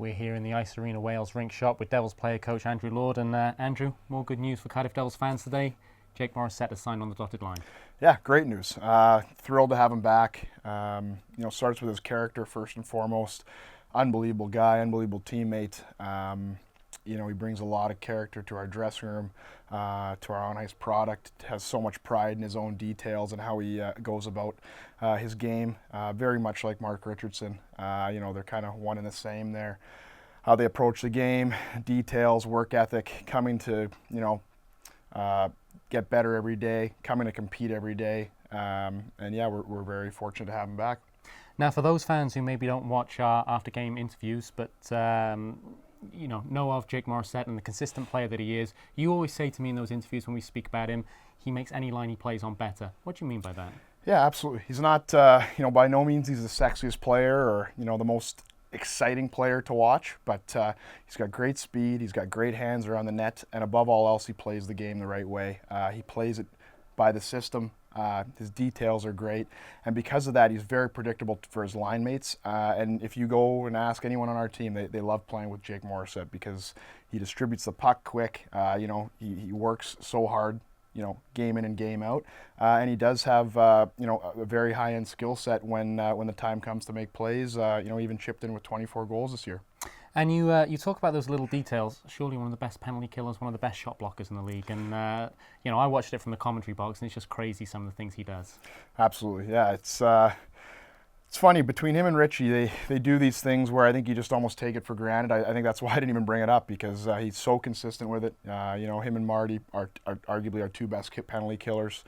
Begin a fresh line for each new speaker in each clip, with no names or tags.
We're here in the Ice Arena Wales rink shop with Devils player coach Andrew Lord. And Andrew, more good news for Cardiff Devils fans today. Jake Morissette has signed on the dotted line.
Yeah, great news. Thrilled to have him back. Starts with his character first and foremost. Unbelievable guy, unbelievable teammate. He brings a lot of character to our dressing room, to our on-ice product. Has so much pride in his own details and how he goes about his game. Very much like Mark Richardson. They're kind of one and the same there. How they approach the game, details, work ethic, coming to, get better every day, coming to compete every day. We're very fortunate to have him back.
Now, for those fans who maybe don't watch our after-game interviews, but know of Jake Morissette and the consistent player that he is, you always say to me in those interviews when we speak about him, he makes any line he plays on better. What do you mean by that?
Yeah, absolutely. He's not, by no means he's the sexiest player or, the most exciting player to watch, but he's got great speed, he's got great hands around the net, and above all else, he plays the game the right way. He plays it by the system. His details are great, and because of that, he's very predictable for his line mates. And if you go and ask anyone on our team, they love playing with Jake Morissette because he distributes the puck quick. He works so hard, game in and game out, and he does have a very high-end skill set when the time comes to make plays. Even chipped in with 24 goals this year.
And you talk about those little details. Surely one of the best penalty killers, one of the best shot blockers in the league. And I watched it from the commentary box, and it's just crazy some of the things he does.
Absolutely, yeah. It's funny, between him and Richie, they do these things where I think you just almost take it for granted. I think that's why I didn't even bring it up, because he's so consistent with it. Him and Marty are arguably our two best penalty killers.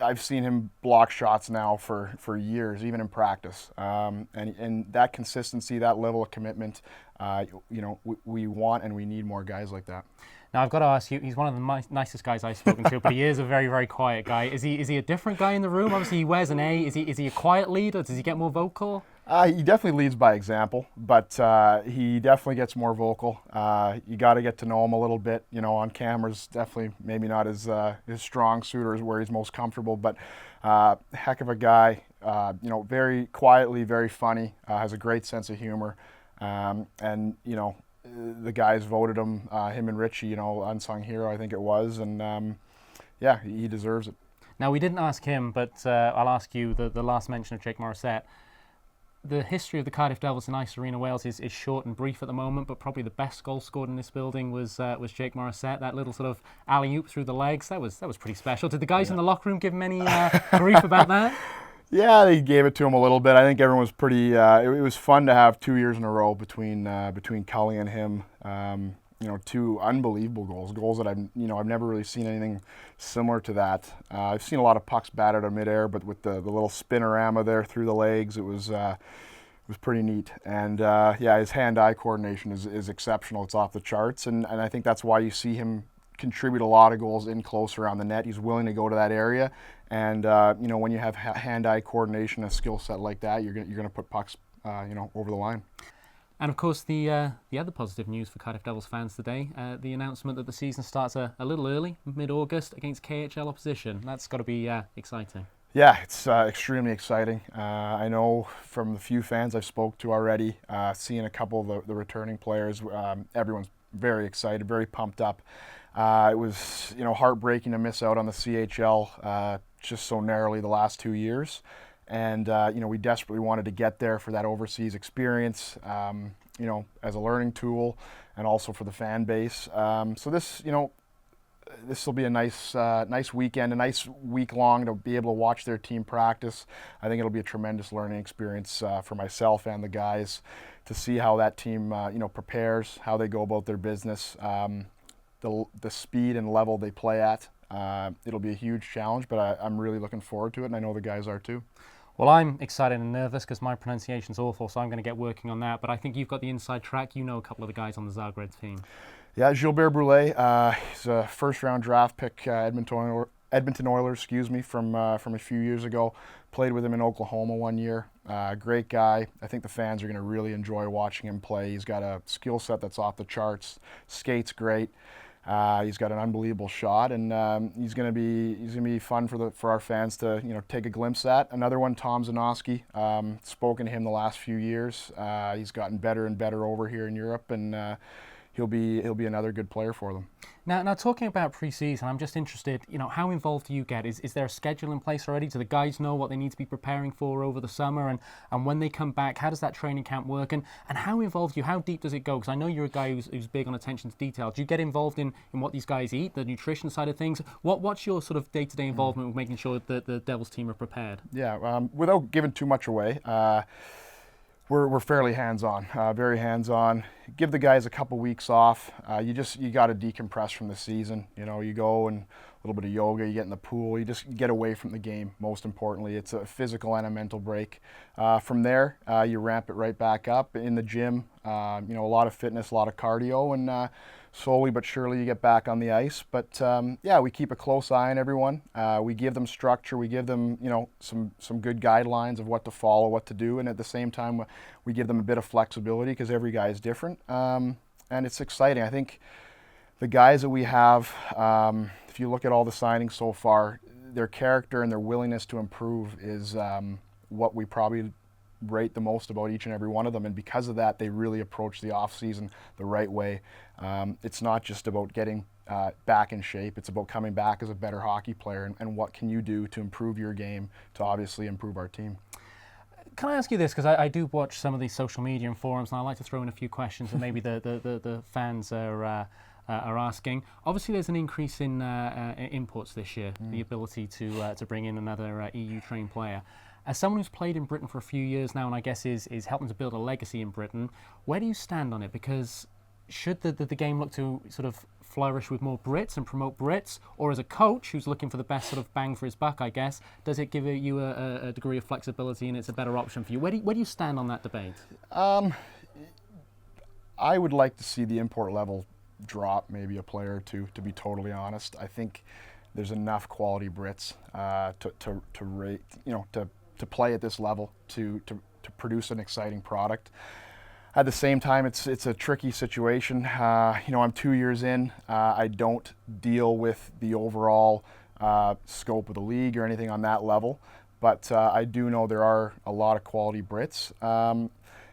I've seen him block shots now for years, even in practice. And that consistency, that level of commitment, we want and we need more guys like that.
Now, I've got to ask you, he's one of the nicest guys I've spoken to, but he is a very, very quiet guy. Is he a different guy in the room? Obviously, he wears an A. Is he a quiet leader? Does he get more vocal?
He definitely leads by example, but he definitely gets more vocal. You got to get to know him a little bit. On cameras, definitely maybe not his strong suit or where he's most comfortable, but heck of a guy. Very quietly, very funny. Has a great sense of humor, the guys voted him and Richie, unsung hero, I think it was, and he deserves it.
Now, we didn't ask him, but I'll ask you the last mention of Jake Morissette. The history of the Cardiff Devils in Ice Arena Wales is short and brief at the moment, but probably the best goal scored in this building was Jake Morissette. That little sort of alley-oop through the legs, that was pretty special. Did the guys in the locker room give him any grief about that?
Yeah, they gave it to him a little bit. I think everyone was pretty. It was fun to have 2 years in a row between Cully and him. Two unbelievable goals that I've never really seen anything similar to that. I've seen a lot of pucks batted in midair, but with the little spinorama there through the legs, it was pretty neat. And his hand-eye coordination is exceptional. It's off the charts, and I think that's why you see him contribute a lot of goals in close around the net. He's willing to go to that area, and when you have hand-eye coordination, a skill set like that, you're gonna put pucks over the line.
And of course, the other positive news for Cardiff Devils fans today, the announcement that the season starts a little early, mid-August, against KHL opposition. That's got to be exciting.
Yeah, it's extremely exciting. I know from the few fans I've spoke to already, seeing a couple of the returning players, everyone's very excited, very pumped up. It was heartbreaking to miss out on the CHL just so narrowly the last 2 years. And, we desperately wanted to get there for that overseas experience, as a learning tool and also for the fan base. So this will be a nice weekend, a nice week long to be able to watch their team practice. I think it'll be a tremendous learning experience for myself and the guys to see how that team, prepares, how they go about their business, the speed and level they play at. It'll be a huge challenge, but I'm really looking forward to it, and I know the guys are too.
Well, I'm excited and nervous because my pronunciation's awful, so I'm going to get working on that. But I think you've got the inside track. You know a couple of the guys on the Zagreb team.
Yeah, Gilbert Brulé. He's a first-round draft pick, Edmonton Oilers, from a few years ago. Played with him in Oklahoma 1 year. Great guy. I think the fans are going to really enjoy watching him play. He's got a skill set that's off the charts. Skates great. He's got an unbelievable shot, and he's going to be fun for our fans to take a glimpse at. Another one, Tom Zanoski. Spoken to him the last few years. He's gotten better and better over here in Europe, and he'll be another good player for them.
Now talking about pre-season, I'm just interested, how involved do you get? Is there a schedule in place already? Do the guys know what they need to be preparing for over the summer? And when they come back, how does that training camp work? And how involved are you? How deep does it go? Because I know you're a guy who's big on attention to detail. Do you get involved in what these guys eat, the nutrition side of things? What's your sort of day-to-day involvement with making sure that the Devils team are prepared?
Yeah, without giving too much away, we're fairly hands-on, very hands-on. Give the guys a couple weeks off. You got to decompress from the season. You go and a little bit of yoga, you get in the pool, you just get away from the game. Most importantly, it's a physical and a mental break. From there, you ramp it right back up in the gym. A lot of fitness, a lot of cardio, and slowly but surely you get back on the ice. But yeah, we keep a close eye on everyone. We give them structure. We give them some good guidelines of what to follow, what to do, and at the same time we give them a bit of flexibility because every guy is different. And it's exciting. I think the guys that we have, if you look at all the signings so far, their character and their willingness to improve is what we probably rate the most about each and every one of them, and because of that, they really approach the off season the right way. It's not just about getting back in shape, it's about coming back as a better hockey player, and what can you do to improve your game to obviously improve our team.
Can I ask you this, because I do watch some of these social media and forums, and I like to throw in a few questions that maybe the fans are asking. Obviously, there's an increase in imports this year, the ability to bring in another EU-trained player. As someone who's played in Britain for a few years now, and I guess is helping to build a legacy in Britain, where do you stand on it? Because should the game look to sort of flourish with more Brits and promote Brits, or as a coach who's looking for the best sort of bang for his buck, I guess, does it give you a degree of flexibility and it's a better option for you? Where do you stand on that debate?
I would like to see the import level drop maybe a player or two, to be totally honest. I think there's enough quality Brits to rate, to play at this level, to produce an exciting product. At the same time, it's a tricky situation. I'm 2 years in. I don't deal with the overall scope of the league or anything on that level, but I do know there are a lot of quality Brits.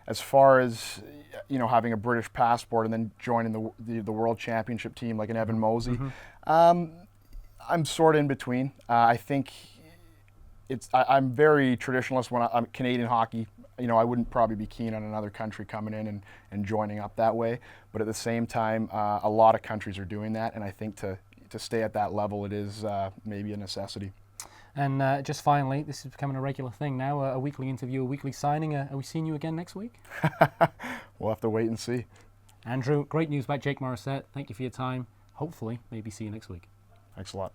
As far as having a British passport and then joining the World Championship team like an Evan Mosey, I'm sort of in between. I think I'm very traditionalist when I'm Canadian hockey. I wouldn't probably be keen on another country coming in and joining up that way. But at the same time, a lot of countries are doing that, and I think to stay at that level, it is maybe a necessity.
And just finally, this is becoming a regular thing now, a weekly interview, a weekly signing. Are we seeing you again next week?
We'll have to wait and see.
Andrew, great news about Jake Morissette. Thank you for your time. Hopefully, maybe see you next week.
Thanks a lot.